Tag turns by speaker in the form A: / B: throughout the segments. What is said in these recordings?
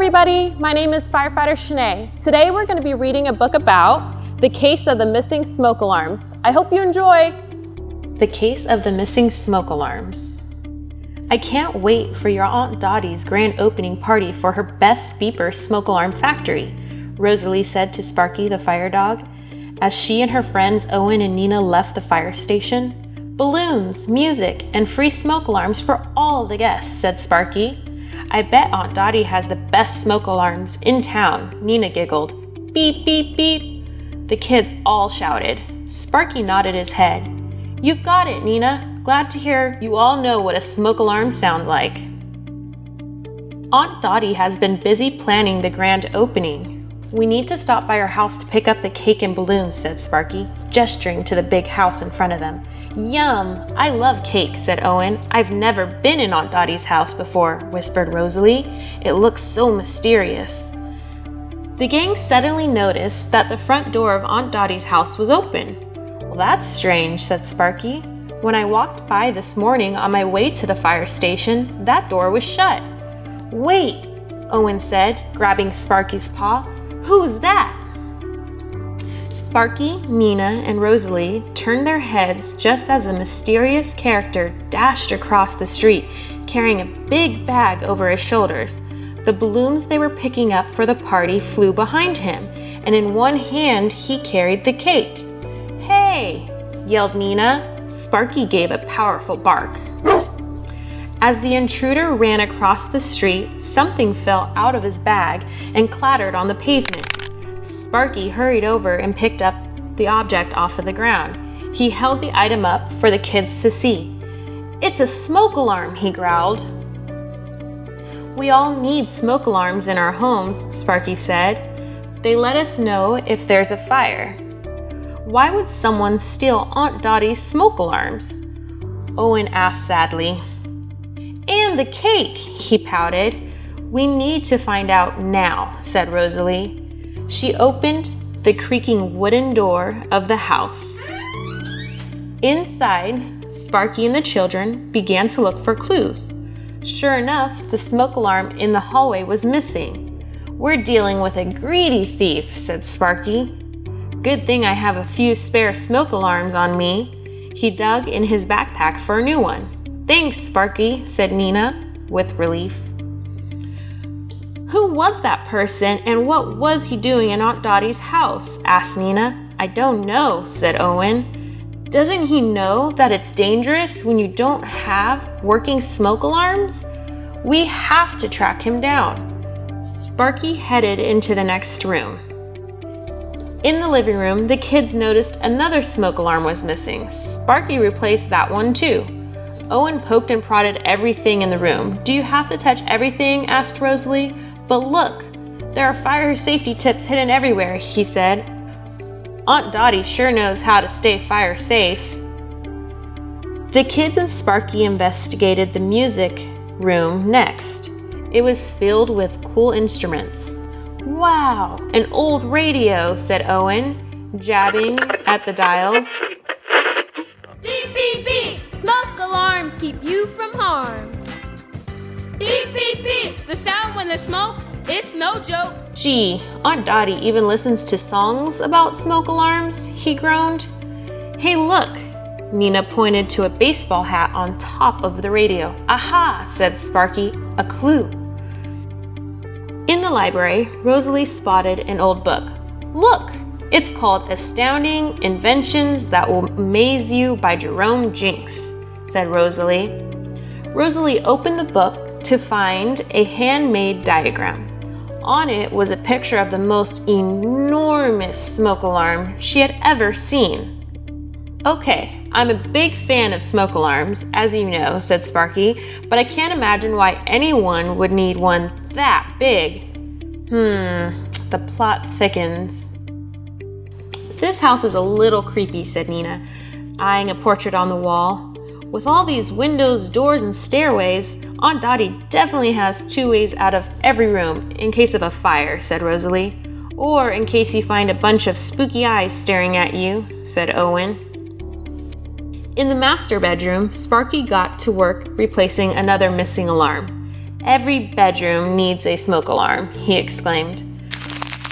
A: everybody, my name is Firefighter Shawnay. Today we're going to be reading a book about the case of the missing smoke alarms. I hope you enjoy.
B: The case of the missing smoke alarms. I can't wait for your Aunt Dottie's grand opening party for her best beeper smoke alarm factory, Rosalie said to Sparky the fire dog, as she and her friends Owen and Nina left the fire station. Balloons, music, and free smoke alarms for all the guests, said Sparky. I bet Aunt Dottie has the best smoke alarms in town, Nina giggled. Beep, beep, beep. The kids all shouted. Sparky nodded his head. You've got it, Nina. Glad to hear you all know what a smoke alarm sounds like. Aunt Dottie has been busy planning the grand opening. We need to stop by her house to pick up the cake and balloons, said Sparky, gesturing to the big house in front of them. Yum! I love cake, said Owen. I've never been in Aunt Dottie's house before, whispered Rosalie. It looks so mysterious. The gang suddenly noticed that the front door of Aunt Dottie's house was open. Well, that's strange, said Sparky. When I walked by this morning on my way to the fire station, that door was shut. Wait, Owen said, grabbing Sparky's paw. Who's that? Sparky, Nina, and Rosalie turned their heads just as a mysterious character dashed across the street, carrying a big bag over his shoulders. The balloons they were picking up for the party flew behind him, and in one hand he carried the cake. Hey! Yelled Nina. Sparky gave a powerful bark. As the intruder ran across the street, something fell out of his bag and clattered on the pavement. Sparky hurried over and picked up the object off of the ground. He held the item up for the kids to see. It's a smoke alarm, he growled. We all need smoke alarms in our homes, Sparky said. They let us know if there's a fire. Why would someone steal Aunt Dottie's smoke alarms? Owen asked sadly. And the cake, he pouted. We need to find out now, said Rosalie. She opened the creaking wooden door of the house. Inside, Sparky and the children began to look for clues. Sure enough, the smoke alarm in the hallway was missing. We're dealing with a greedy thief, said Sparky. Good thing I have a few spare smoke alarms on me. He dug in his backpack for a new one. Thanks, Sparky, said Nina, with relief. Who was that person and what was he doing in Aunt Dottie's house? Asked Nina. I don't know, said Owen. Doesn't he know that it's dangerous when you don't have working smoke alarms? We have to track him down. Sparky headed into the next room. In the living room, the kids noticed another smoke alarm was missing. Sparky replaced that one too. Owen poked and prodded everything in the room. Do you have to touch everything? Asked Rosalie. But look, there are fire safety tips hidden everywhere, he said. Aunt Dottie sure knows how to stay fire safe. The kids and Sparky investigated the music room next. It was filled with cool instruments. Wow, an old radio, said Owen, jabbing at the dials.
C: Beep, beep, beep! Smoke alarms keep you from harm. Beep, beep, beep! The sound when the smoke, it's no joke.
B: Gee, Aunt Dottie even listens to songs about smoke alarms, he groaned. Hey, look! Nina pointed to a baseball hat on top of the radio. Aha, said Sparky, a clue. In the library, Rosalie spotted an old book. Look! It's called Astounding Inventions That Will Amaze You by Jerome Jinks, said Rosalie. Rosalie opened the book to find a handmade diagram. On it was a picture of the most enormous smoke alarm she had ever seen. Okay, I'm a big fan of smoke alarms, as you know, said Sparky, but I can't imagine why anyone would need one that big. The plot thickens. This house is a little creepy, said Nina, eyeing a portrait on the wall. With all these windows, doors, and stairways, Aunt Dottie definitely has two ways out of every room in case of a fire, said Rosalie. Or in case you find a bunch of spooky eyes staring at you, said Owen. In the master bedroom, Sparky got to work replacing another missing alarm. Every bedroom needs a smoke alarm, he exclaimed.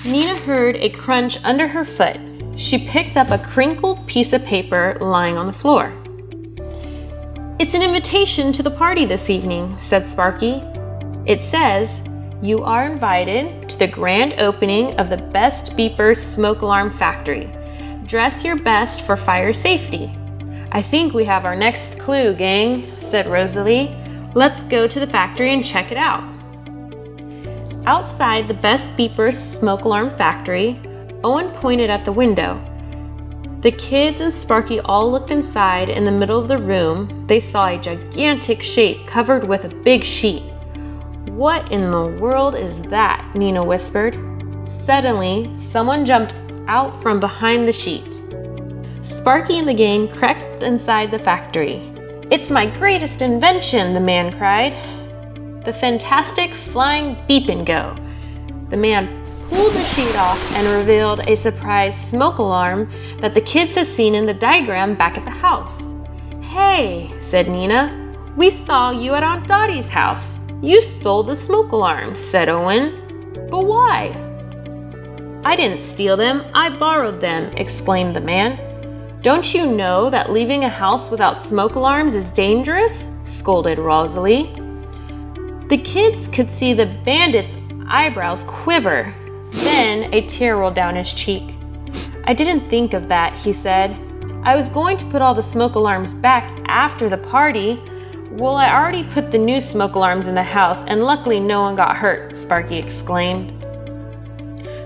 B: Nina heard a crunch under her foot. She picked up a crinkled piece of paper lying on the floor. It's an invitation to the party this evening, said Sparky. It says, you are invited to the grand opening of the Best Beepers Smoke Alarm Factory. Dress your best for fire safety. I think we have our next clue, gang, said Rosalie. Let's go to the factory and check it out. Outside the Best Beepers Smoke Alarm Factory, Owen pointed at the window. The kids and Sparky all looked inside. In the middle of the room, they saw a gigantic shape covered with a big sheet. What in the world is that? Nina whispered. Suddenly, someone jumped out from behind the sheet. Sparky and the gang crept inside the factory. It's my greatest invention, the man cried. The fantastic flying beep and go. The man pulled the sheet off and revealed a surprise smoke alarm that the kids had seen in the diagram back at the house. Hey, said Nina, we saw you at Aunt Dottie's house. You stole the smoke alarms, said Owen. But why? I didn't steal them, I borrowed them, exclaimed the man. Don't you know that leaving a house without smoke alarms is dangerous? Scolded Rosalie. The kids could see the bandit's eyebrows quiver. Then a tear rolled down his cheek. I didn't think of that, he said. I was going to put all the smoke alarms back after the party. Well, I already put the new smoke alarms in the house, and luckily no one got hurt, Sparky exclaimed.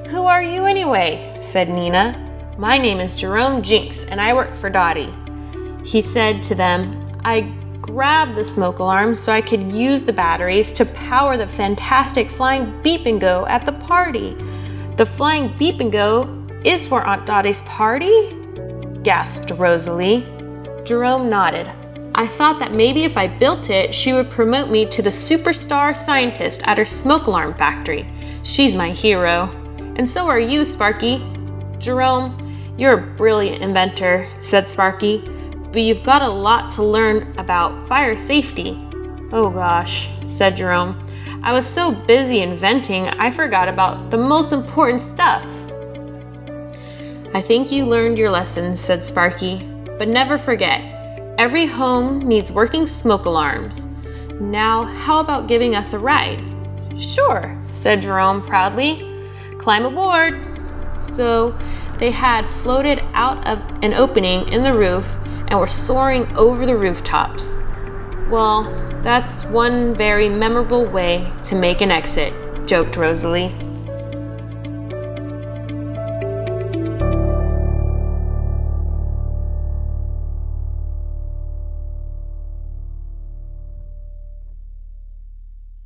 B: Who are you anyway? Said Nina. My name is Jerome Jinx, and I work for Dottie. He said to them, I grabbed the smoke alarms so I could use the batteries to power the fantastic flying beep and go at the party. The flying beep and go is for Aunt Dottie's party? Gasped Rosalie. Jerome nodded. I thought that maybe if I built it, she would promote me to the superstar scientist at her smoke alarm factory. She's my hero. And so are you, Sparky. Jerome, you're a brilliant inventor, said Sparky, but you've got a lot to learn about fire safety. Oh gosh, said Jerome. I was so busy inventing, I forgot about the most important stuff. I think you learned your lessons, said Sparky, but never forget, every home needs working smoke alarms. Now, how about giving us a ride? Sure, said Jerome proudly. Climb aboard. So they had floated out of an opening in the roof and were soaring over the rooftops. Well, that's one very memorable way to make an exit, joked Rosalie.